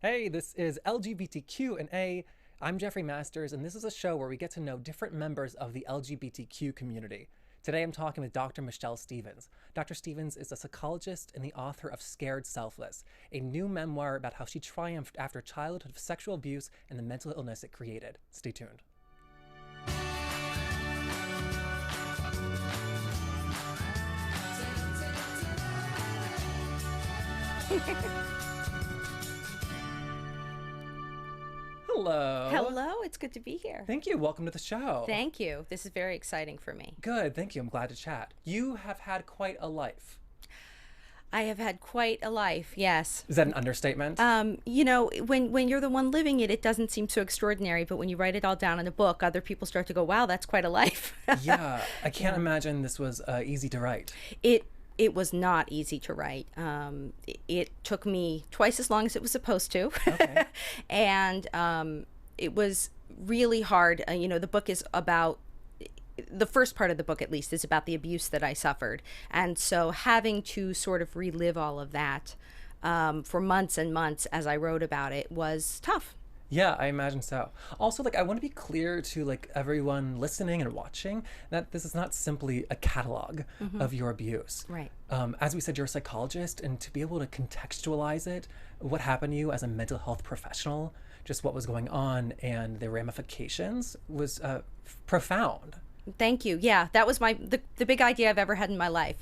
Hey, this is LGBTQ&A. I'm Jeffrey Masters, and this is a show where we get to know different members of the LGBTQ community. Today I'm talking with Dr. Michelle Stevens. Dr. Stevens is a psychologist and the author of Scared Selfless, a new memoir about how she triumphed after childhood sexual abuse and the mental illness it created. Stay tuned. Hello. Hello, it's good to be here. Thank you. Welcome to the show. Thank you. This is very exciting for me. Good. Thank you. I'm glad to chat. You have had quite a life. I have had quite a life, yes. Is that an understatement? You know, when you're the one living it, it doesn't seem so extraordinary, but when you write it all down in a book, other people start to go, wow, that's quite a life. Yeah, I can't imagine this was easy to write. It was not easy to write. It took me twice as long as it was supposed to. Okay. And it was really hard. You know, the book is about, the first part of the book at least, is about the abuse that I suffered. And so having to sort of relive all of that for months and months as I wrote about it was tough. Yeah, I imagine so. Also, I want to be clear to everyone listening and watching that this is not simply a catalog of your abuse. Right. As we said, you're a psychologist, and to be able to contextualize it, what happened to you as a mental health professional, just what was going on and the ramifications was profound. Thank you. Yeah, that was the big idea I've ever had in my life.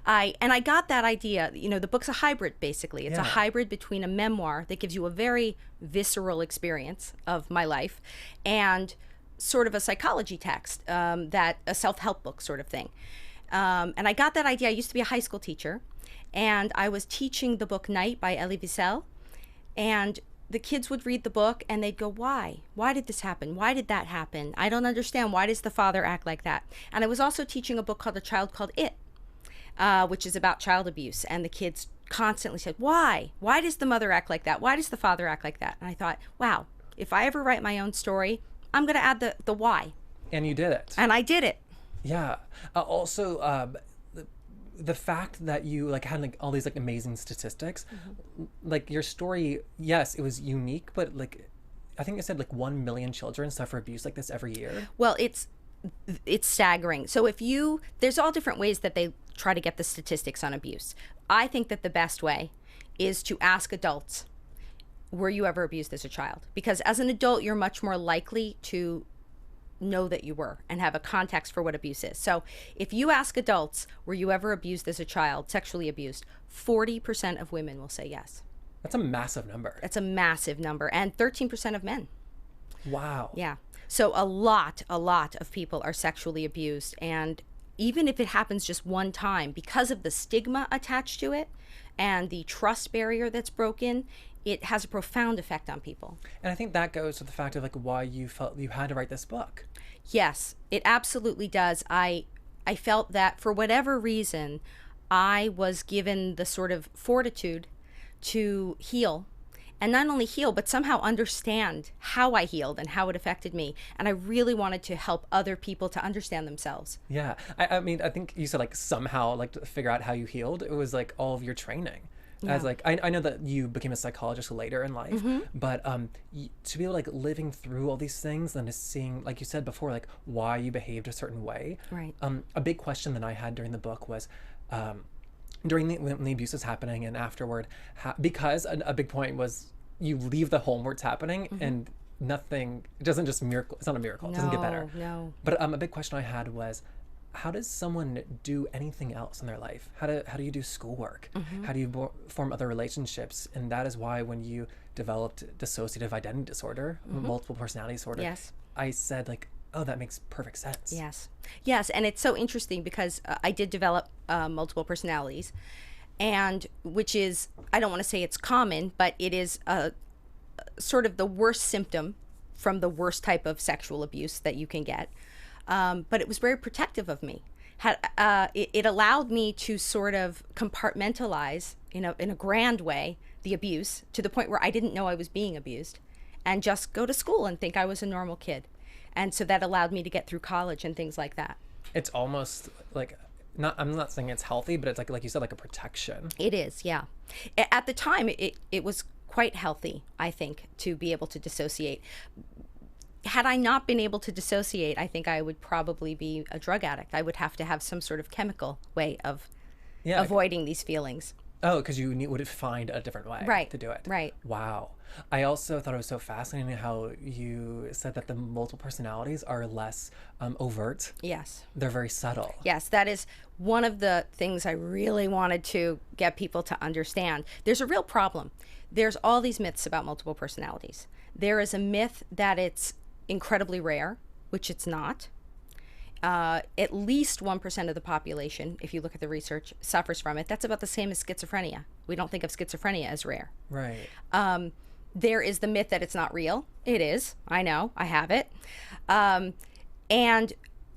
I got that idea. You know, the book's a hybrid, basically. It's a hybrid between a memoir that gives you a very visceral experience of my life and sort of a psychology text, that a self-help book sort of thing. And I got that idea. I used to be a high school teacher, and I was teaching the book Night by Elie Wiesel, and the kids would read the book and they'd go, why? Why did this happen? Why did that happen? I don't understand. Why does the father act like that? And I was also teaching a book called A Child Called It, which is about child abuse. And the kids constantly said, why? Why does the mother act like that? Why does the father act like that? And I thought, wow, if I ever write my own story, I'm going to add the why. And you did it. And I did it. Yeah. Also, the fact that you had all these amazing statistics, your story, yes, it was unique, but I think it said 1 million children suffer abuse like this every year. Well, it's staggering. So there's all different ways that they try to get the statistics on abuse. I think that the best way is to ask adults, were you ever abused as a child? Because as an adult, you're much more likely to know that you were and have a context for what abuse is. So if you ask adults, were you ever abused as a child, sexually abused, 40% of women will say yes. That's a massive number. That's a massive number. And 13% of men. Wow. Yeah. So a lot of people are sexually abused. And even if it happens just one time, because of the stigma attached to it and the trust barrier that's broken, it has a profound effect on people. And I think that goes to the fact of why you felt you had to write this book. Yes, it absolutely does. I felt that for whatever reason, I was given the sort of fortitude to heal, and not only heal, but somehow understand how I healed and how it affected me. And I really wanted to help other people to understand themselves. Yeah. I mean, I think you said somehow to figure out how you healed. It was all of your training. Yeah. As I know that you became a psychologist later in life, but to be able living through all these things and just seeing, like you said before, why you behaved a certain way. Right. A big question that I had during the book was, when the abuse is happening and afterward, because a big point was you leave the home where it's happening and nothing, it doesn't just miracle, it's not a miracle, it doesn't get better. No. But a big question I had was, how does someone do anything else in their life? How do you do schoolwork? How do you form other relationships? And that is why when you developed dissociative identity disorder, multiple personality disorder, Yes. I said oh, that makes perfect sense. Yes. And it's so interesting because I did develop multiple personalities, and which is, I don't want to say it's common, but it is sort of the worst symptom from the worst type of sexual abuse that you can get. But it was very protective of me. It allowed me to sort of compartmentalize in a grand way the abuse to the point where I didn't know I was being abused, and just go to school and think I was a normal kid. And so that allowed me to get through college and things like that. It's almost I'm not saying it's healthy, but it's like you said, a protection. It is, yeah. At the time, it was quite healthy, I think, to be able to dissociate. Had I not been able to dissociate, I think I would probably be a drug addict. I would have to have some sort of chemical way of avoiding these feelings. Oh, because you would find a different way to do it. Right. Wow. I also thought it was so fascinating how you said that the multiple personalities are less overt. Yes. They're very subtle. Yes, that is one of the things I really wanted to get people to understand. There's a real problem. There's all these myths about multiple personalities. There is a myth that it's incredibly rare, which it's not. At least 1% of the population, if you look at the research, suffers from it. That's about the same as schizophrenia. We don't think of schizophrenia as rare. Right. There is the myth that it's not real. It is. I know. I have it. And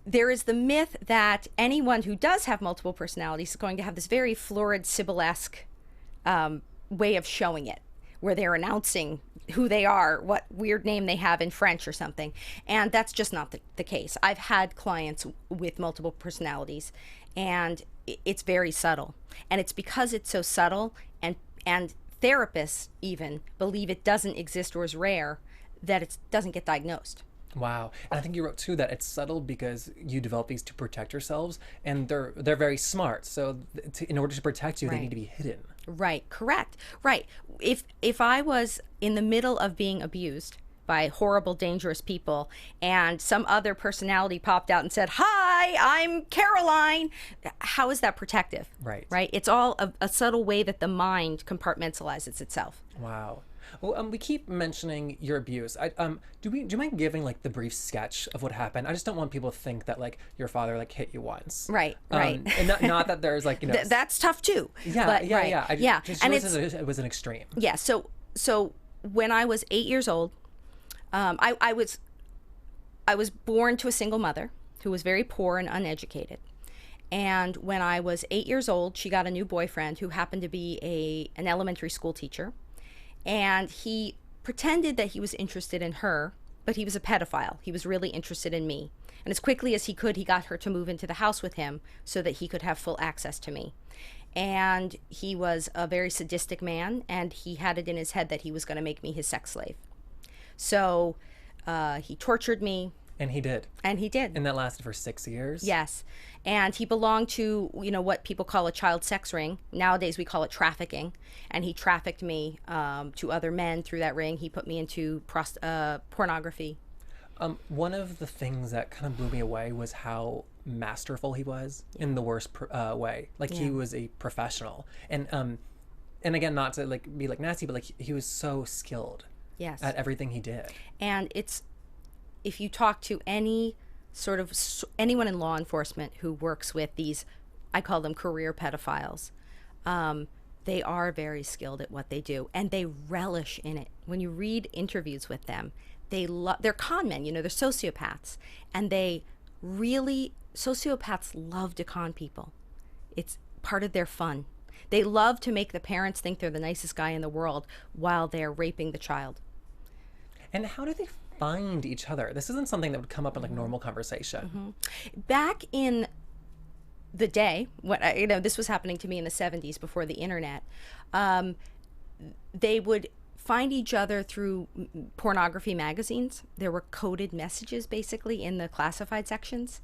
there is the myth that anyone who does have multiple personalities is going to have this very florid, Sybil-esque way of showing it, where they're announcing who they are, what weird name they have in French or something. And that's just not the case. I've had clients with multiple personalities, and it's very subtle. And it's because it's so subtle, and therapists even believe it doesn't exist or is rare, that it doesn't get diagnosed. Wow. And I think you wrote too that it's subtle because you develop these to protect yourselves, and they're very smart. So in order to protect you, they need to be hidden. Right. Correct. Right. If I was in the middle of being abused by horrible, dangerous people, and some other personality popped out and said, "Hi, I'm Caroline," how is that protective? Right. Right. It's all a subtle way that the mind compartmentalizes itself. Wow. Well, we keep mentioning your abuse. Do you mind giving like the brief sketch of what happened? I just don't want people to think that like your father like hit you once. Right. Right. And not that there's like that's tough too. Yeah. But, Yeah. And it was an extreme. Yeah. So when I was 8 years old, I was born to a single mother who was very poor and uneducated. And when I was 8 years old, she got a new boyfriend who happened to be an elementary school teacher. And he pretended that he was interested in her, but he was a pedophile. He was really interested in me. And as quickly as he could, he got her to move into the house with him so that he could have full access to me. And he was a very sadistic man, and he had it in his head that he was going to make me his sex slave. So he tortured me. And he did. And he did. And that lasted for 6 years? Yes. And he belonged to, what people call a child sex ring. Nowadays we call it trafficking. And he trafficked me to other men through that ring. He put me into pornography. One of the things that kind of blew me away was how masterful he was in the worst way. Like he was a professional. And again, not to like be like nasty, but like he was so skilled at everything he did. And if you talk to anyone in law enforcement who works with these, I call them career pedophiles, they are very skilled at what they do, and they relish in it. When you read interviews with them, they're con men, they're sociopaths, and sociopaths love to con people. It's part of their fun. They love to make the parents think they're the nicest guy in the world while they're raping the child. And how do they find each other? This isn't something that would come up in like normal conversation. Back in the day, this was happening to me in the 70s before the internet. They would find each other through pornography magazines. There were coded messages basically in the classified sections.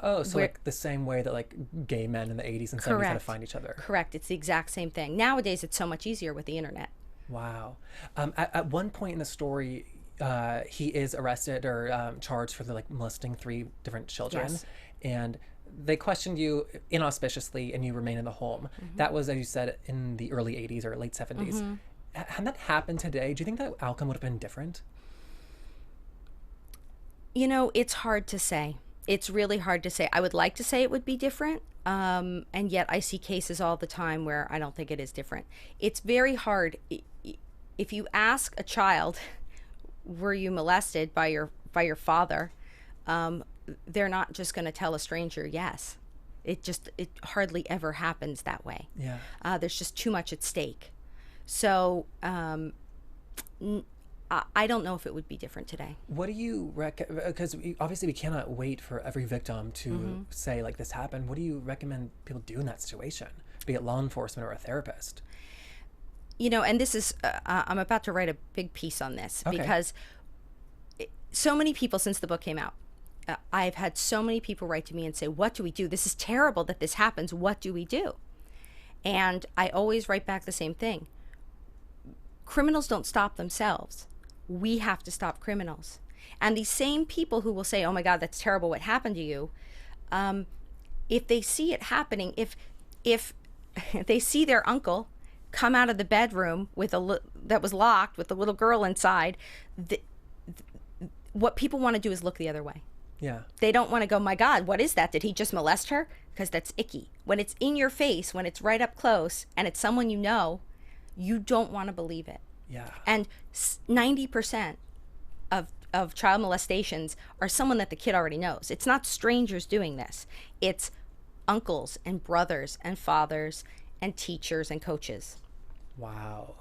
Oh, so like the same way that like gay men in the 80s and 70s had to find each other. Correct. It's the exact same thing. Nowadays, it's so much easier with the internet. Wow. At one point in the story, he is arrested or charged for molesting 3 different children. Yes. And they questioned you inauspiciously and you remain in the home. That was, as you said, in the early 80s or late 70s. Had that happened today, do you think that outcome would have been different? It's hard to say. It's really hard to say. I would like to say it would be different. And yet I see cases all the time where I don't think it is different. It's very hard. If you ask a child, were you molested by your father? They're not just going to tell a stranger yes. It hardly ever happens that way. Yeah. There's just too much at stake. So I don't know if it would be different today. What do you recommend? Because obviously we cannot wait for every victim to say like this happened. What do you recommend people do in that situation? Be it law enforcement or a therapist? and this is, I'm about to write a big piece on this Okay. because so many people, since the book came out, I've had so many people write to me and say, what do we do? This is terrible that this happens. What do we do? And I always write back the same thing. Criminals don't stop themselves. We have to stop criminals. And these same people who will say, oh my God, that's terrible what happened to you, if they see it happening, if they see their uncle come out of the bedroom with that was locked with a little girl inside, what people want to do is look the other way. Yeah. They don't want to go, my God, what is that? Did he just molest her? Because that's icky. When it's in your face, when it's right up close, and it's someone you know, you don't want to believe it. Yeah. And 90% of child molestations are someone that the kid already knows. It's not strangers doing this. It's uncles and brothers and fathers and teachers and coaches. Wow.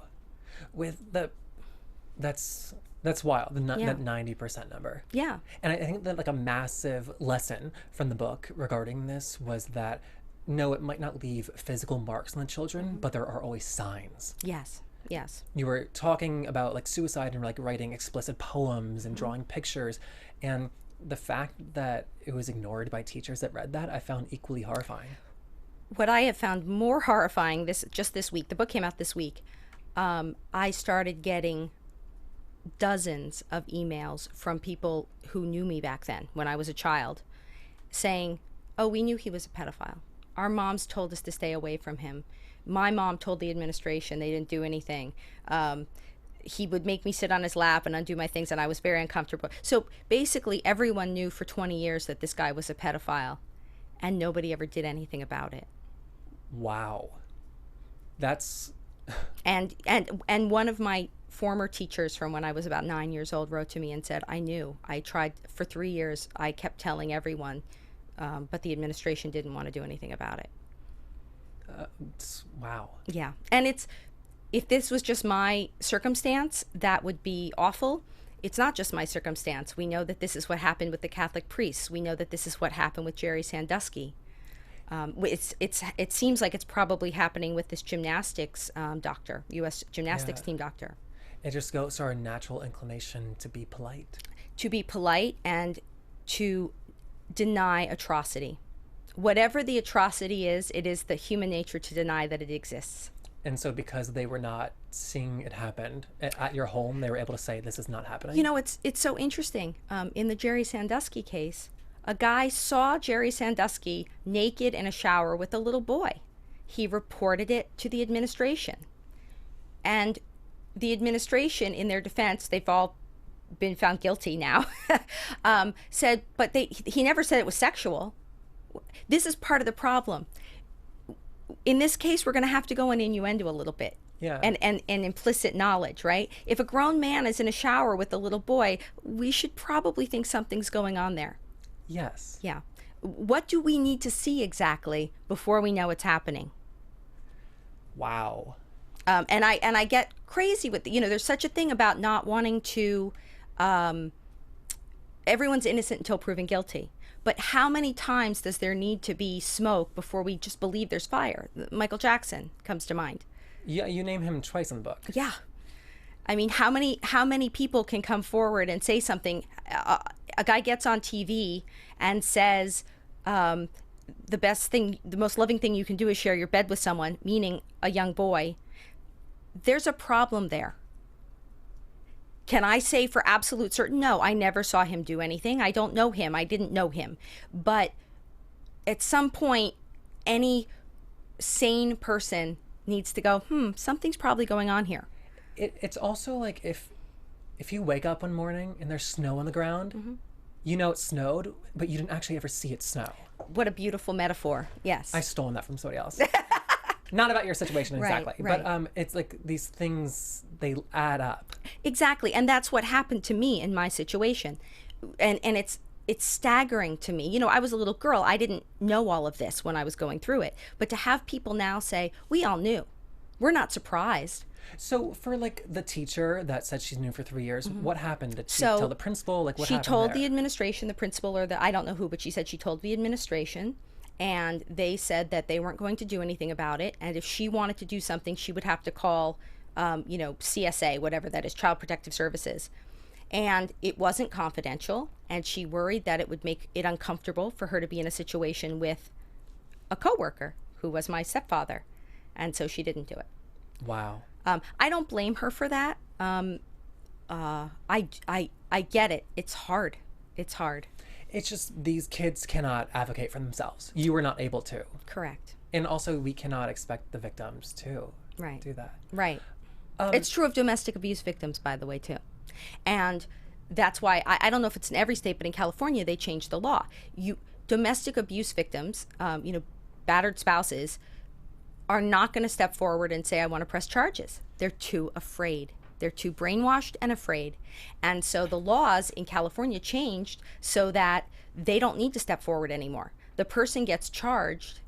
That's wild, that 90% number. Yeah. And I think that like a massive lesson from the book regarding this was that no, it might not leave physical marks on the children, but there are always signs. Yes. Yes. You were talking about like suicide and like writing explicit poems and drawing pictures, and the fact that it was ignored by teachers that read that, I found equally horrifying. What I have found more horrifying this week, the book came out this week, I started getting dozens of emails from people who knew me back then when I was a child saying, oh, we knew he was a pedophile. Our moms told us to stay away from him. My mom told the administration, they didn't do anything. He would make me sit on his lap and undo my things, and I was very uncomfortable. So basically everyone knew for 20 years that this guy was a pedophile, and nobody ever did anything about it. Wow. That's... And one of my former teachers from when I was about 9 years old wrote to me and said, I knew. I tried for 3 years. I kept telling everyone, but the administration didn't want to do anything about it. Wow. Yeah. And if this was just my circumstance, that would be awful. It's not just my circumstance. We know that this is what happened with the Catholic priests. We know that this is what happened with Jerry Sandusky. It seems like it's probably happening with this gymnastics doctor, U.S. gymnastics team doctor. It just goes to our natural inclination to be polite. To be polite and to deny atrocity. Whatever the atrocity is, it is the human nature to deny that it exists. And so because they were not seeing it happen at your home, they were able to say this is not happening? You know, it's so interesting. In the Jerry Sandusky case, a guy saw Jerry Sandusky naked in a shower with a little boy. He reported it to the administration. And the administration, in their defense, they've all been found guilty now, said, but he never said it was sexual. This is part of the problem. In this case, we're going to have to go in innuendo a little bit. Yeah. And implicit knowledge, right? If a grown man is in a shower with a little boy, we should probably think something's going on there. Yes. Yeah. What do we need to see exactly before we know it's happening? Wow. And I get crazy with, there's such a thing about not wanting to, everyone's innocent until proven guilty. But how many times does there need to be smoke before we just believe there's fire? Michael Jackson comes to mind. Yeah, you name him twice in the book. Yeah. I mean, how many people can come forward and say something? A guy gets on TV and says, the most loving thing you can do is share your bed with someone, meaning a young boy. There's a problem there. Can I say for absolute certain? No, I never saw him do anything. I don't know him. I didn't know him. But at some point, any sane person needs to go, something's probably going on here. It's also like if you wake up one morning and there's snow on the ground, you know it snowed, but you didn't actually ever see it snow. What a beautiful metaphor. Yes. I've stolen that from somebody else. Not about your situation exactly, right. But it's like these things, they add up. Exactly, and that's what happened to me in my situation. And it's staggering to me. I was a little girl. I didn't know all of this when I was going through it. But to have people now say, we all knew. We're not surprised. So for like the teacher that said she's new for 3 years, what happened? Did she tell the principal? Like what happened She told there? the administration, the principal, or I don't know who, but she said she told the administration. And they said that they weren't going to do anything about it. And if she wanted to do something, she would have to call CSA, whatever that is, Child Protective Services. And it wasn't confidential, and she worried that it would make it uncomfortable for her to be in a situation with a coworker who was my stepfather, and so she didn't do it. Wow. I don't blame her for that. I get it. It's hard. It's hard. It's just these kids cannot advocate for themselves. You were not able to. Correct. And also, we cannot expect the victims to do that. Right. It's true of domestic abuse victims, by the way, too. And that's why, I don't know if it's in every state, but in California, they changed the law. Domestic abuse victims, battered spouses, are not going to step forward and say, I want to press charges. They're too afraid. They're too brainwashed and afraid. And so the laws in California changed so that they don't need to step forward anymore. The person gets charged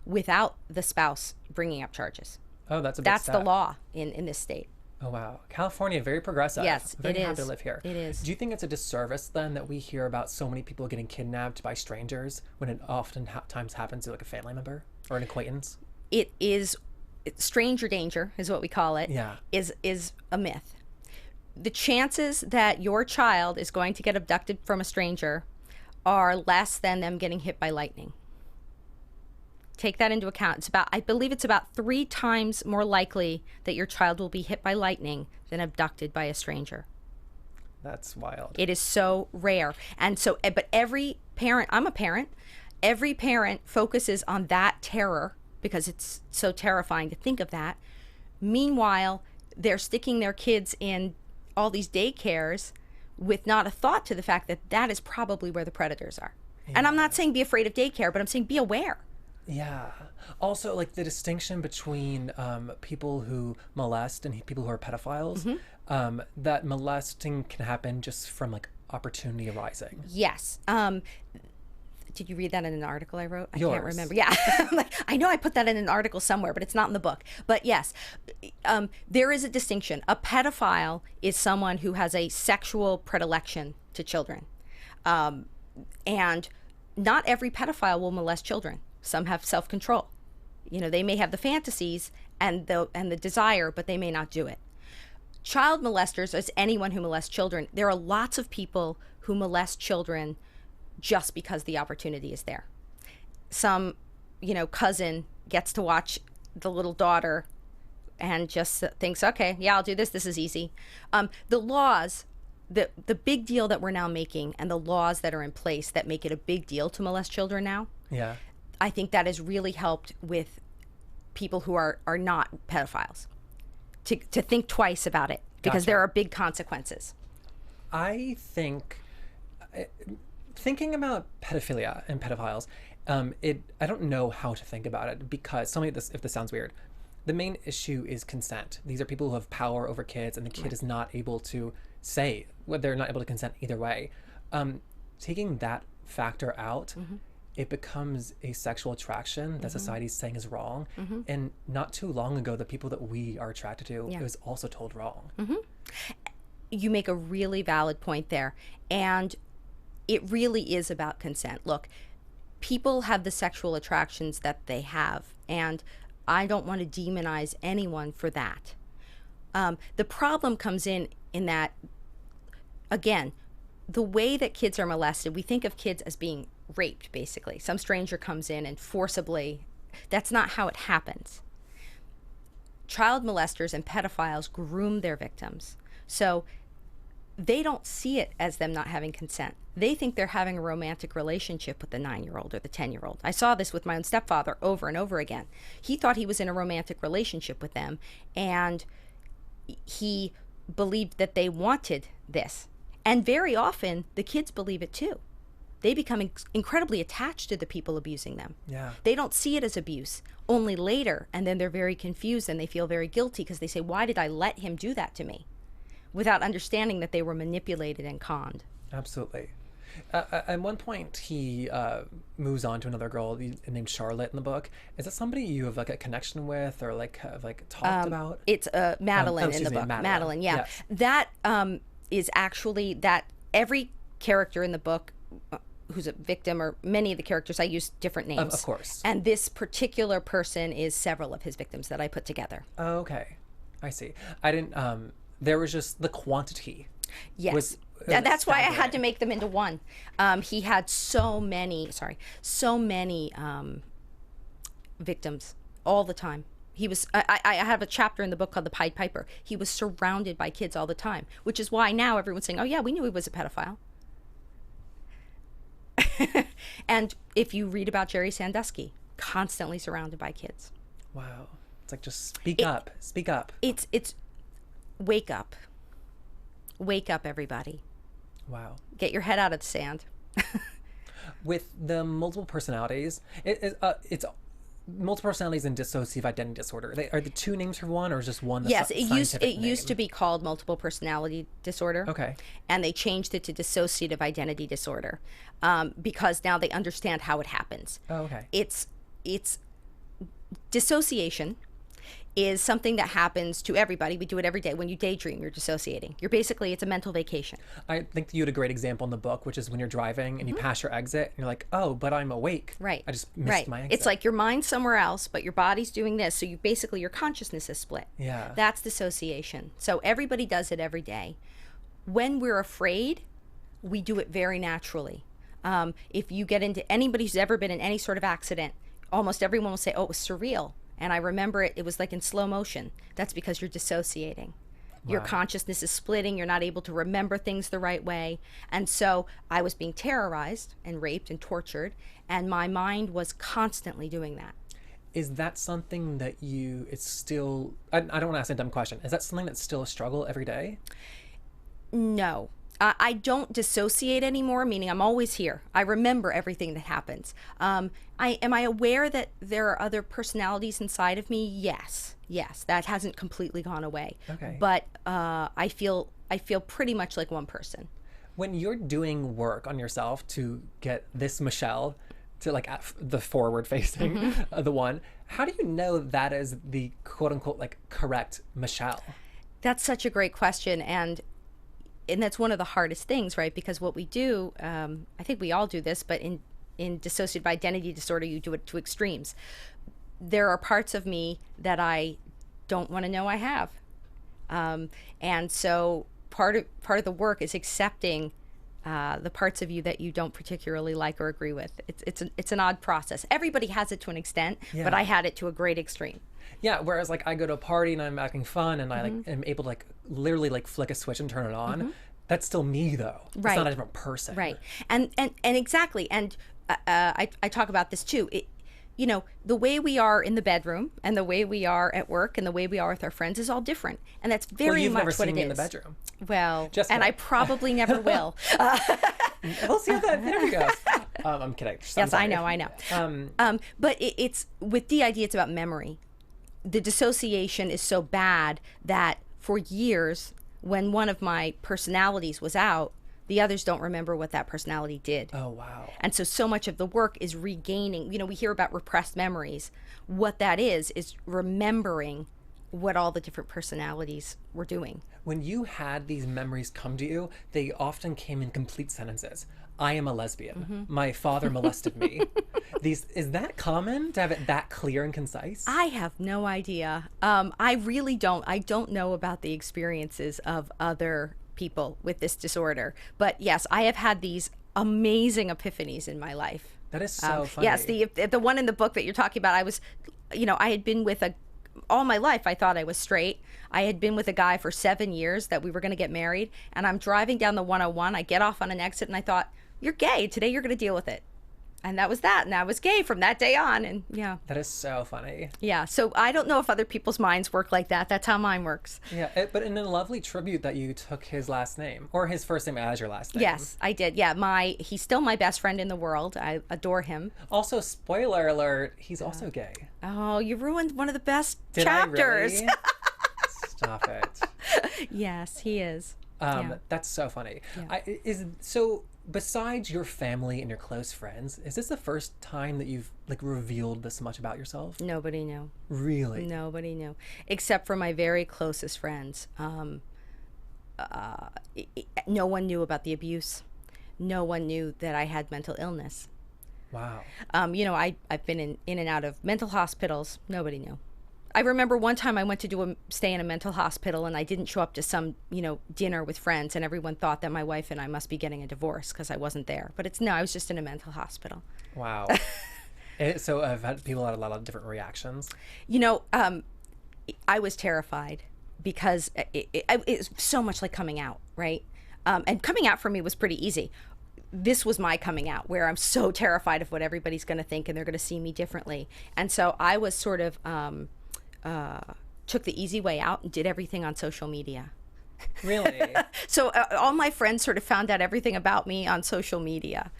without the spouse bringing up charges. Oh, that's That's the law in this state. Oh, wow. California, very progressive. Yes, very it happy is. to live here. It is. Do you think it's a disservice then that we hear about so many people getting kidnapped by strangers when it often times happens to like a family member or an acquaintance? It is stranger danger is what we call it. Yeah. Is a myth. The chances that your child is going to get abducted from a stranger are less than them getting hit by lightning. Take that into account. I believe it's about 3 times more likely that your child will be hit by lightning than abducted by a stranger. That's wild. It is so rare. And so, but every parent, I'm a parent, every parent focuses on that terror because it's so terrifying to think of that. Meanwhile, they're sticking their kids in all these daycares with not a thought to the fact that that is probably where the predators are. Yeah. And I'm not saying be afraid of daycare, but I'm saying be aware. Yeah. Also, like the distinction between people who molest and people who are pedophiles, that molesting can happen just from like opportunity arising. Yes. Did you read that in an article I wrote? I Yours. Can't remember. Yeah. I know I put that in an article somewhere, but it's not in the book. But yes, there is a distinction. A pedophile is someone who has a sexual predilection to children. And not every pedophile will molest children. Some have self-control. They may have the fantasies and the desire, but they may not do it. Child molesters is anyone who molests children. There are lots of people who molest children just because the opportunity is there. Some, cousin gets to watch the little daughter and just thinks, okay, yeah, I'll do this. This is easy. The laws, the big deal that we're now making and the laws that are in place that make it a big deal to molest children now. Yeah. I think that has really helped with people who are not pedophiles to think twice about it because there are big consequences. I think thinking about pedophilia and pedophiles, I don't know how to think about it because tell me this if this sounds weird. The main issue is consent. These are people who have power over kids and the kid is not able to say whether they're not able to consent either way. Taking that factor out, it becomes a sexual attraction that society is saying is wrong. And not too long ago, the people that we are attracted to, it was also told wrong. You make a really valid point there. And it really is about consent. Look, people have the sexual attractions that they have. And I don't want to demonize anyone for that. The problem comes in that, again, the way that kids are molested, we think of kids as being raped, basically. Some stranger comes in and forcibly, that's not how it happens. Child molesters and pedophiles groom their victims. So they don't see it as them not having consent. They think they're having a romantic relationship with the 9-year-old or the 10-year-old. I saw this with my own stepfather over and over again. He thought he was in a romantic relationship with them, and he believed that they wanted this. And very often, the kids believe it too. They become incredibly attached to the people abusing them. Yeah. They don't see it as abuse, only later, and then they're very confused and they feel very guilty because they say, why did I let him do that to me? Without understanding that they were manipulated and conned. Absolutely. At one point, he moves on to another girl named Charlotte in the book. Is that somebody you have like a connection with or like have like talked about? It's Madeline in the book. Madeline, yeah. Yes. That is actually that every character in the book who's a victim, or many of the characters, I use different names. Of course. And this particular person is several of his victims that I put together. Oh, okay. I see. I didn't. There was just the quantity. Yes. Was That's why I had to staggering. make them into one. He had so many victims all the time. He was. I have a chapter in the book called The Pied Piper. He was surrounded by kids all the time, which is why now everyone's saying, "Oh yeah, we knew he was a pedophile." And if you read about Jerry Sandusky, constantly surrounded by kids. Wow. It's like, just speak up. Speak up. It's wake up, everybody. Wow. Get your head out of the sand. With the multiple personalities, it's multiple personalities and dissociative identity disorder. Are the two names for one, or is just one? Yes, it used to be called multiple personality disorder. Okay. And they changed it to dissociative identity disorder, because now they understand how it happens. Oh, okay. It's dissociation is something that happens to everybody. We do it every day. When you daydream, you're dissociating. It's a mental vacation. I think you had a great example in the book, which is when you're driving and you pass your exit and you're like, oh, but I'm awake. Right. I just missed my exit. It's like your mind's somewhere else, but your body's doing this. So your consciousness is split. Yeah. That's dissociation. So everybody does it every day. When we're afraid, we do it very naturally. If you get into anybody who's ever been in any sort of accident, almost everyone will say, oh, it was surreal. And I remember it was like in slow motion. That's because you're dissociating. Your Wow. consciousness is splitting. You're not able to remember things the right way. And so I was being terrorized and raped and tortured, and my mind was constantly doing that. Is that something that it's still, I don't want to ask a dumb question. Is that something that's still a struggle every day? No. I don't dissociate anymore, meaning I'm always here. I remember everything that happens. Am I aware that there are other personalities inside of me? Yes. That hasn't completely gone away. Okay. But I feel pretty much like one person. When you're doing work on yourself to get this Michelle to like the forward facing, the one, how do you know that is the quote unquote like correct Michelle? That's such a great question, and that's one of the hardest things, right? Because what we do, I think we all do this, but in dissociative identity disorder, you do it to extremes. There are parts of me that I don't want to know I have, and so part of the work is accepting the parts of you that you don't particularly like or agree with. It's an odd process. Everybody has it to an extent, but I had it to a great extreme. Yeah, whereas like I go to a party and I'm acting fun and I like am able to like literally like flick a switch and turn it on. That's still me though. Right. It's not a different person. Right. And exactly. And I talk about this too. The way we are in the bedroom and the way we are at work and the way we are with our friends is all different. And that's very you've much never what seen it me is. in the bedroom. Well, Just and kidding. I probably never will. We'll see how that interview goes. I'm kidding. Yes, I know. But it's with DID, it's about memory. The dissociation is so bad that for years, when one of my personalities was out, the others don't remember what that personality did. Oh, wow. And so much of the work is regaining, we hear about repressed memories. What that is remembering what all the different personalities were doing. When you had these memories come to you, they often came in complete sentences. I am a lesbian. My father molested me. Is that common to have it that clear and concise? I have no idea. I really don't. I don't know about the experiences of other people with this disorder. But yes, I have had these amazing epiphanies in my life. That is so funny. Yes, the one in the book that you're talking about, I had been with all my life I thought I was straight. I had been with a guy for 7 years that we were going to get married, and I'm driving down the 101. I get off on an exit and I thought, you're gay. Today you're going to deal with it. And that was that. And I was gay from that day on. And yeah. That is so funny. Yeah. So I don't know if other people's minds work like that. That's how mine works. Yeah. But in a lovely tribute that you took his last name or his first name as your last name. Yes, I did. Yeah. He's still my best friend in the world. I adore him. Also, spoiler alert, he's also gay. Oh, you ruined one of the best Did chapters. I really? Stop it. Yes, he is. That's so funny. Yeah. Besides your family and your close friends, is this the first time that you've like revealed this much about yourself? Nobody knew. Really? Nobody knew, except for my very closest friends. No one knew about the abuse. No one knew that I had mental illness. Wow. I've been in and out of mental hospitals. Nobody knew. I remember one time I went to stay in a mental hospital, and I didn't show up to some, dinner with friends, and everyone thought that my wife and I must be getting a divorce because I wasn't there. But no, I was just in a mental hospital. Wow. So I've had people had a lot of different reactions. I was terrified because it's so much like coming out, right? And coming out for me was pretty easy. This was my coming out, where I'm so terrified of what everybody's going to think, and they're going to see me differently. And so I was sort of took the easy way out and did everything on social media. Really? So all my friends sort of found out everything about me on social media.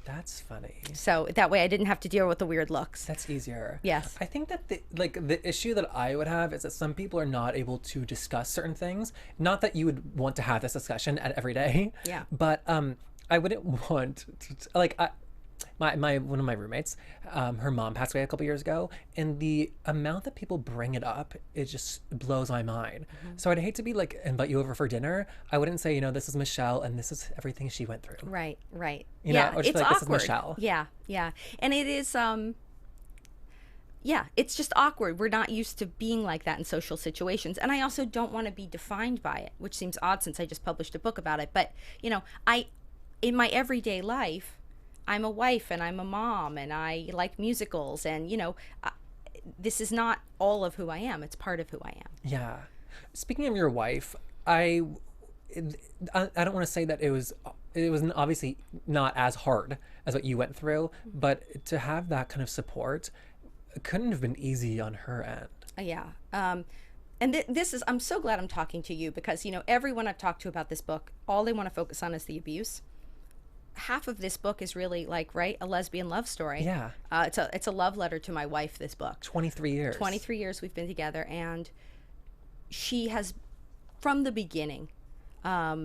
That's funny. So that way I didn't have to deal with the weird looks. That's easier. Yes. I think that the issue that I would have is that some people are not able to discuss certain things. Not that you would want to have this discussion every day. Yeah. But I wouldn't want to, my one of my roommates, her mom passed away a couple years ago, and the amount that people bring it up, it just blows my mind. Mm-hmm. So I'd hate to be invite you over for dinner. I wouldn't say, this is Michelle and this is everything she went through. Right. Or just it's awkward. This is Michelle. Yeah. And it is, it's just awkward. We're not used to being like that in social situations. And I also don't want to be defined by it, which seems odd since I just published a book about it. But, in my everyday life, I'm a wife and I'm a mom and I like musicals, and this is not all of who I am. It's part of who I am. Yeah. Speaking of your wife, I don't want to say that it was obviously not as hard as what you went through, but to have that kind of support couldn't have been easy on her end. Yeah. And I'm so glad I'm talking to you, because everyone I've talked to about this book, all they want to focus on is the abuse. Half of this book is really a lesbian love story. Yeah. It's a love letter to my wife, this book. 23 years. 23 years we've been together, and she has, from the beginning,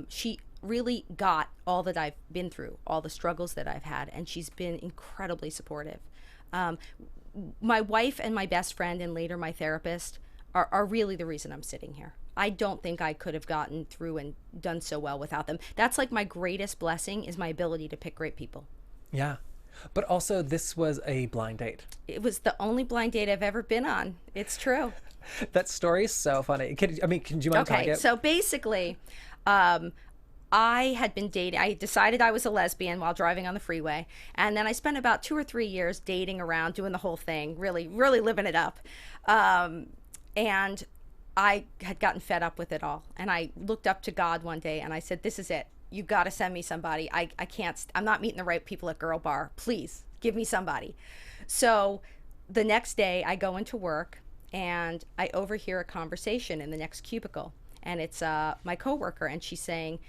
she really got all that I've been through, all the struggles that I've had, and she's been incredibly supportive. My wife and my best friend, and later my therapist, are really the reason I'm sitting here. I don't think I could have gotten through and done so well without them. That's my greatest blessing, is my ability to pick great people. Yeah. But also, this was a blind date. It was the only blind date I've ever been on. It's true. That story is so funny. Can you mind talking? Okay, so basically, I had been dating. I decided I was a lesbian while driving on the freeway. And then I spent about 2 or 3 years dating around, doing the whole thing, really, really living it up. And I had gotten fed up with it all. And I looked up to God one day and I said, this is it. You got to send me somebody. I can't, I'm not meeting the right people at Girl Bar. Please give me somebody. So the next day I go into work and I overhear a conversation in the next cubicle. And it's my coworker, and she's saying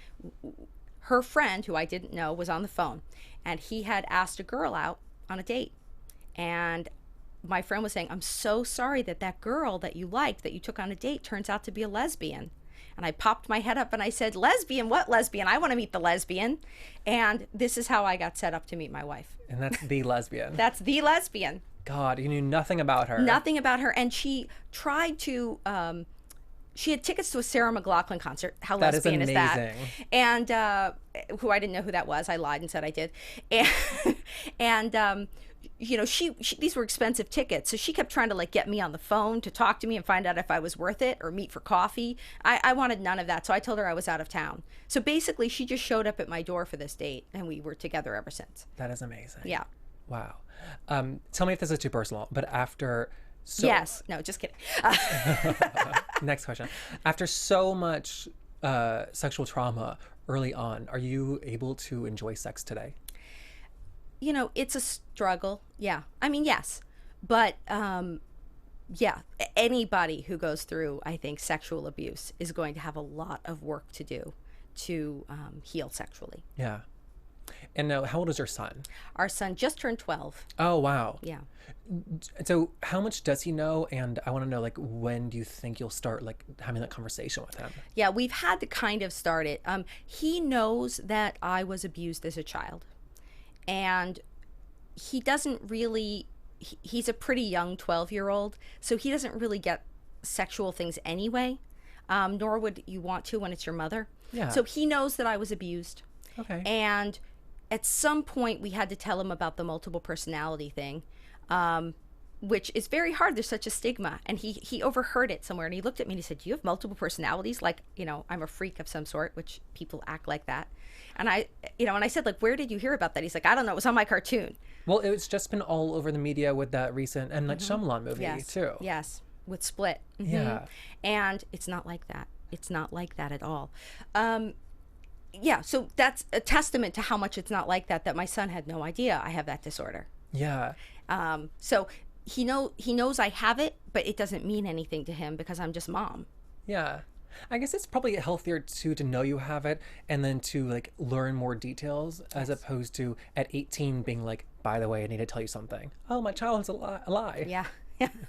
her friend, who I didn't know, was on the phone, and he had asked a girl out on a date. And my friend was saying, I'm so sorry that girl that you liked, that you took on a date, turns out to be a lesbian. And I popped my head up and I said, lesbian? What lesbian? I want to meet the lesbian. And this is how I got set up to meet my wife. And that's the lesbian. That's the lesbian. God, you knew nothing about her. Nothing about her. And she tried to, she had tickets to a Sarah McLachlan concert. How lesbian is that? And who I didn't know who that was. I lied and said I did. And she these were expensive tickets, so she kept trying to get me on the phone to talk to me and find out if I was worth it, or meet for coffee. I wanted none of that, so I told her I was out of town. So basically, she just showed up at my door for this date, and we were together ever since. That is amazing. Yeah. Wow. Tell me if this is too personal, but after... Yes. No, just kidding. Next question. After so much sexual trauma early on, are you able to enjoy sex today? It's a struggle. Yeah. I mean, yes. But, yeah, anybody who goes through, I think, sexual abuse is going to have a lot of work to do to heal sexually. Yeah. And now, how old is your son? Our son just turned 12. Oh, wow. Yeah. So how much does he know? And I want to know, when do you think you'll start, having that conversation with him? Yeah, we've had to kind of start it. He knows that I was abused as a child. And he doesn't really, he's a pretty young 12-year-old, so he doesn't really get sexual things anyway, nor would you want to when it's your mother. Yeah. So he knows that I was abused. Okay. And at some point we had to tell him about the multiple personality thing. which is very hard. There's such a stigma. And he overheard it somewhere, and he looked at me and he said, "Do you have multiple personalities? Like, I'm a freak of some sort," which people act like that. And I said, like, "Where did you hear about that?" He's like, "I don't know. It was on my cartoon." Well, it's just been all over the media with that recent and like Shyamalan movie too. Yes, with Split. Yeah. And it's not like that. It's not like that at all. So that's a testament to how much it's not like that my son had no idea I have that disorder. Yeah. So he knows I have it, but it doesn't mean anything to him because I'm just mom. Yeah. I guess it's probably healthier too to know you have it and then to like learn more details as opposed to at 18 being like, by the way, I need to tell you something. Oh, my child's a lie. Yeah.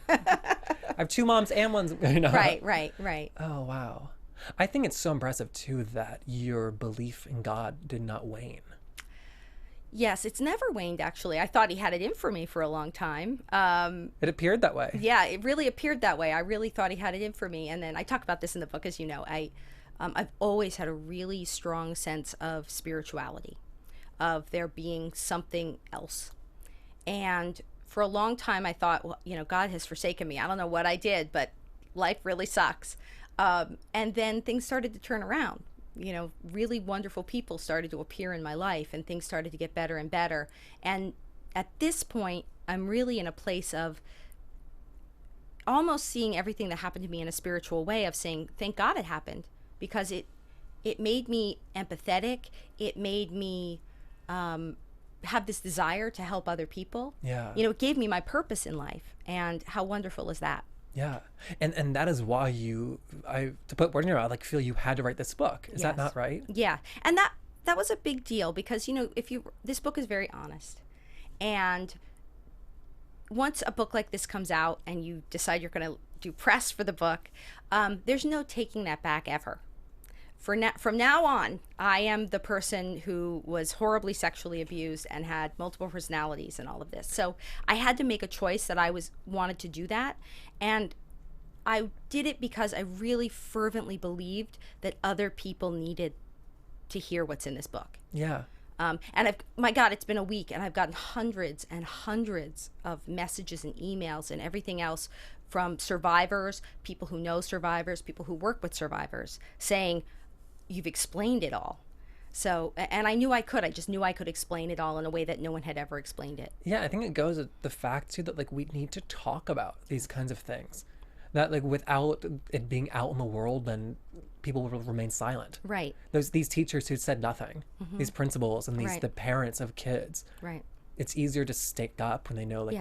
I have two moms and one's, Right. Oh, wow. I think it's so impressive too that your belief in God did not wane. Yes, it's never waned, actually. I thought he had it in for me for a long time. It appeared that way. Yeah, it really appeared that way. I really thought he had it in for me. And then I talk about this in the book, as you know. I've always had a really strong sense of spirituality, of there being something else. And for a long time, I thought, well, God has forsaken me. I don't know what I did, but life really sucks. And then things started to turn around. Really wonderful people started to appear in my life, and things started to get better and better. And at this point, I'm really in a place of almost seeing everything that happened to me in a spiritual way, of saying, thank God it happened, because it made me empathetic. It made me have this desire to help other people. Yeah. It gave me my purpose in life. And how wonderful is that? Yeah. And that is why to put word in your mouth, like, feel you had to write this book. Is that not right? Yeah. And that was a big deal because, this book is very honest. And once a book like this comes out and you decide you're going to do press for the book, there's no taking that back ever. From now on, I am the person who was horribly sexually abused and had multiple personalities and all of this. So I had to make a choice that I wanted to do that. And I did it because I really fervently believed that other people needed to hear what's in this book. Yeah. And my God, it's been a week and I've gotten hundreds and hundreds of messages and emails and everything else from survivors, people who know survivors, people who work with survivors, saying, you've explained it all. So, and I knew I could. I just knew I could explain it all in a way that no one had ever explained it. Yeah, I think it goes with the fact too that like we need to talk about these kinds of things. That like without it being out in the world, then people will remain silent. Right. There's these teachers who said nothing, these principals and the parents of kids. Right. It's easier to stick up when they know like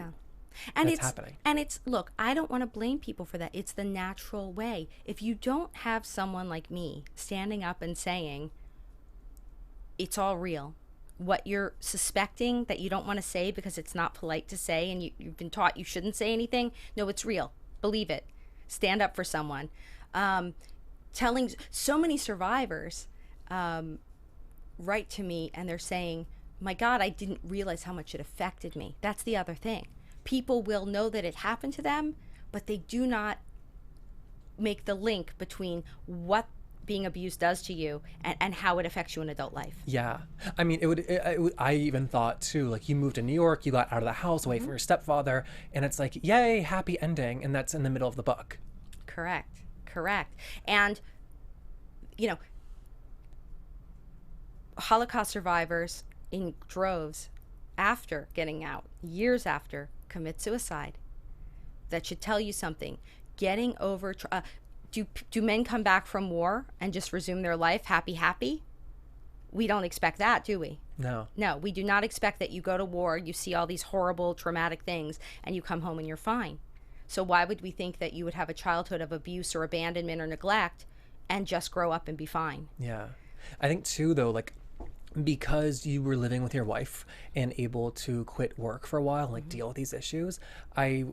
and that's happening. And it's, look, I don't want to blame people for that. It's the natural way. If you don't have someone like me standing up and saying, it's all real, what you're suspecting that you don't want to say because it's not polite to say and you've been taught you shouldn't say anything, no, it's real. Believe it. Stand up for someone. Telling so many survivors write to me and they're saying, my God, I didn't realize how much it affected me. That's the other thing. People will know that it happened to them, but they do not make the link between what being abused does to you and how it affects you in adult life. Yeah. I mean, I even thought too, like you moved to New York, you got out of the house away from your stepfather, and it's like, yay, happy ending. And that's in the middle of the book. Correct. And, Holocaust survivors in droves after getting out, years after, commit suicide. That should tell you something. Getting over, do men come back from war and just resume their life happy? We don't expect that, do we? No, we do not expect that you go to war, you see all these horrible, traumatic things, and you come home and you're fine. So why would we think that you would have a childhood of abuse or abandonment or neglect and just grow up and be fine? Yeah. I think too, though, like, because you were living with your wife and able to quit work for a while and like deal with these issues, I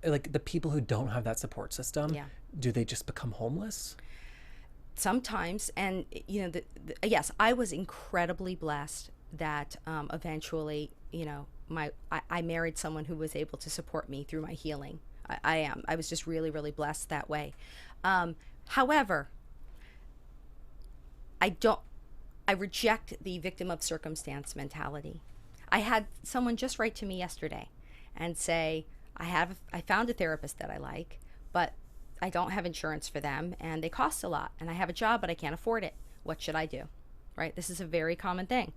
like the people who don't have that support system. Do they just become homeless? Sometimes. And yes, I was incredibly blessed that eventually I married someone who was able to support me through my healing. I was just really, really blessed that way. However, I reject the victim of circumstance mentality. I had someone just write to me yesterday and say, I found a therapist that I like, but I don't have insurance for them and they cost a lot, and I have a job but I can't afford it. What should I do? Right? This is a very common thing.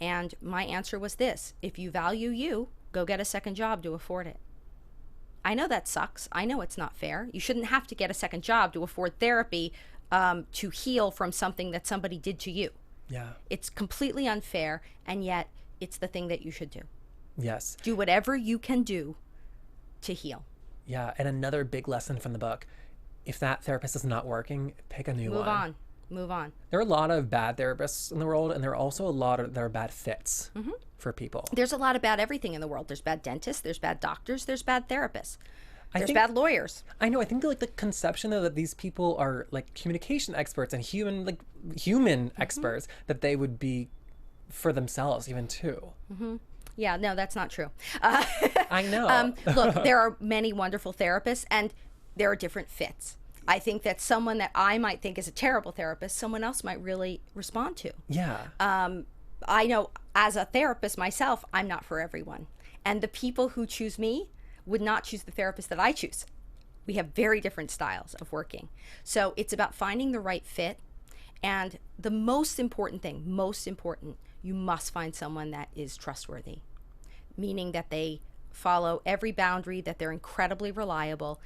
And my answer was this: if you value you, go get a second job to afford it. I know that sucks. I know it's not fair. You shouldn't have to get a second job to afford therapy to heal from something that somebody did to you. Yeah. It's completely unfair, and yet it's the thing that you should do. Yes. Do whatever you can do to heal. Yeah, and another big lesson from the book: if that therapist is not working, pick a new one. Move on. There are a lot of bad therapists in the world, and there are also a lot of there are bad fits for people. There's a lot of bad everything in the world. There's bad dentists, there's bad doctors, there's bad therapists, there's bad lawyers. I know. I think like the conception though that these people are like communication experts and human experts, that they would be for themselves even too. Yeah, no, that's not true. I know. Look, there are many wonderful therapists, and there are different fits. I think that someone that I might think is a terrible therapist, someone else might really respond to. Yeah. I know as a therapist myself, I'm not for everyone. And the people who choose me would not choose the therapist that I choose. We have very different styles of working. So it's about finding the right fit. And the most important, you must find someone that is trustworthy, meaning that they follow every boundary, that they're incredibly reliable.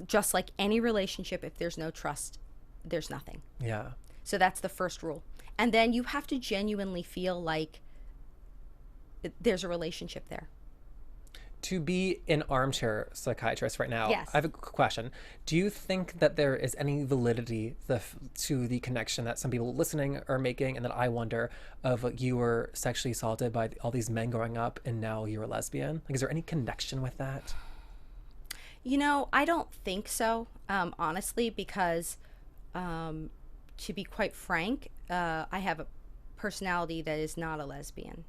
Just like any relationship, if there's no trust, there's nothing. Yeah. So that's the first rule. And then you have to genuinely feel like there's a relationship there. To be an armchair psychiatrist right now, yes. I have a question. Do you think that there is any validity to the connection that some people listening are making, and that I wonder, of you were sexually assaulted by all these men growing up and now you're a lesbian? Like, is there any connection with that? You know, I don't think so, honestly, because to be quite frank, I have a personality that is not a lesbian.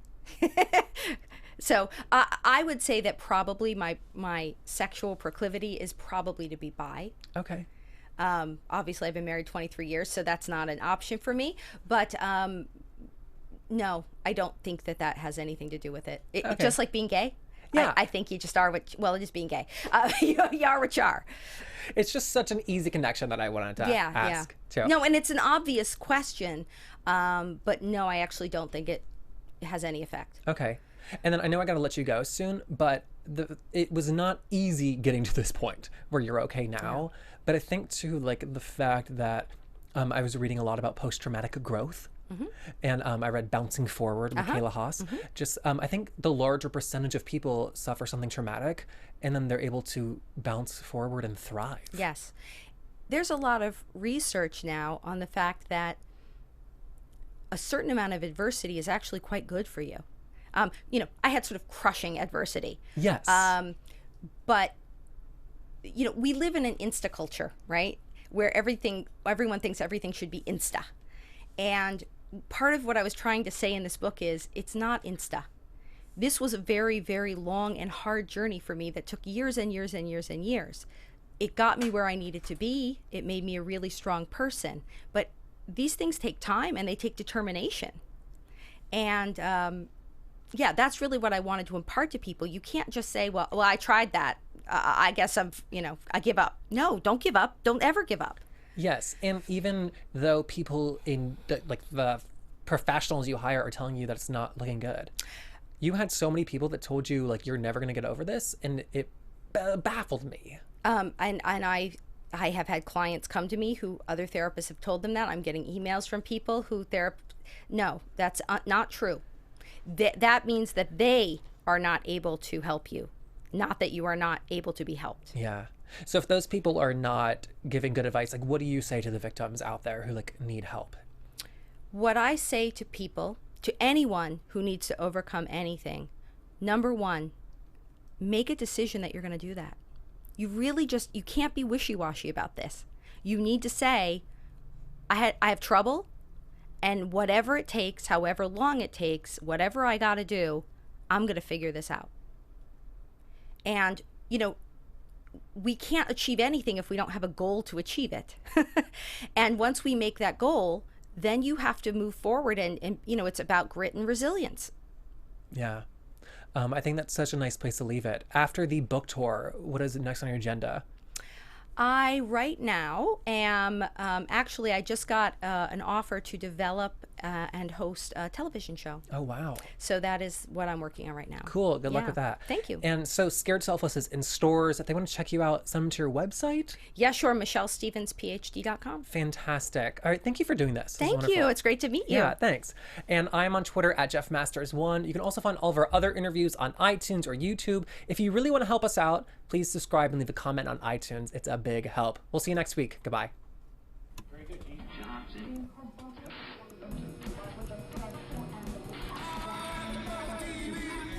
So I would say that probably my sexual proclivity is probably to be bi. Okay. Obviously, I've been married 23 years, so that's not an option for me. But no, I don't think that has anything to do with it. Okay. Just like being gay. Yeah. I think you just are it is being gay. You are what you are. It's just such an easy connection that I wanted to ask. Too. No, and it's an obvious question, but no, I actually don't think it has any effect. Okay. And then I know I got to let you go soon, but it was not easy getting to this point where you're okay now. Yeah. But I think too, like the fact that I was reading a lot about post-traumatic growth. And I read Bouncing Forward, Michaela Haas. Just I think the larger percentage of people suffer something traumatic, and then they're able to bounce forward and thrive. Yes. There's a lot of research now on the fact that a certain amount of adversity is actually quite good for you. You know, I had sort of crushing adversity. Yes. But, you know, we live in an insta culture, right? Where everyone thinks everything should be insta. And part of what I was trying to say in this book is it's not insta. This was a very, very long and hard journey for me that took years and years and years and years. It got me where I needed to be. It made me a really strong person. But these things take time and they take determination. And yeah, that's really what I wanted to impart to people. You can't just say, well, I tried that. I guess I give up. No, don't give up. Don't ever give up. Yes, and even though people in the professionals you hire are telling you that it's not looking good, you had so many people that told you like you're never going to get over this, and it baffled me. And I have had clients come to me who other therapists have told them that. I'm getting emails from people who no, that's not true. That means that they are not able to help you, not that you are not able to be helped. Yeah. So if those people are not giving good advice, like what do you say to the victims out there who like need help? What I say to people, to anyone who needs to overcome anything, number one, make a decision that you're going to do that. You can't be wishy-washy about this. You need to say, I have trouble, and whatever it takes, however long it takes, whatever I got to do, I'm going to figure this out. And, you know, we can't achieve anything if we don't have a goal to achieve it. And once we make that goal, then you have to move forward and you know, it's about grit and resilience. Yeah. I think that's such a nice place to leave it. After the book tour, what is next on your agenda? I right now am actually, I just got an offer to develop and host a television show. Oh, wow. So that is what I'm working on right now. Cool. Good luck with that. Thank you. And so Scared Selfless is in stores. If they want to check you out, send them to your website. Yeah, sure. MichelleStevensPhD.com. Fantastic. All right. Thank you for doing this. Thank you. It's great to meet you. Yeah, thanks. And I'm on Twitter at JeffMasters1. You can also find all of our other interviews on iTunes or YouTube. If you really want to help us out, please subscribe and leave a comment on iTunes. It's a big help. We'll see you next week. Goodbye.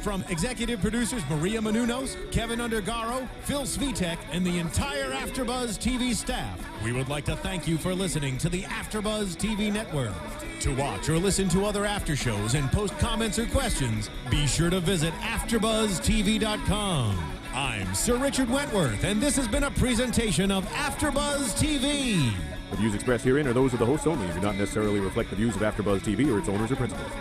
From executive producers Maria Menounos, Kevin Undergaro, Phil Svitek, and the entire AfterBuzz TV staff, we would like to thank you for listening to the AfterBuzz TV network. To watch or listen to other after shows and post comments or questions, be sure to visit AfterBuzzTV.com. I'm Sir Richard Wentworth, and this has been a presentation of AfterBuzz TV. The views expressed herein are those of the hosts only and do not necessarily reflect the views of AfterBuzz TV or its owners or principals.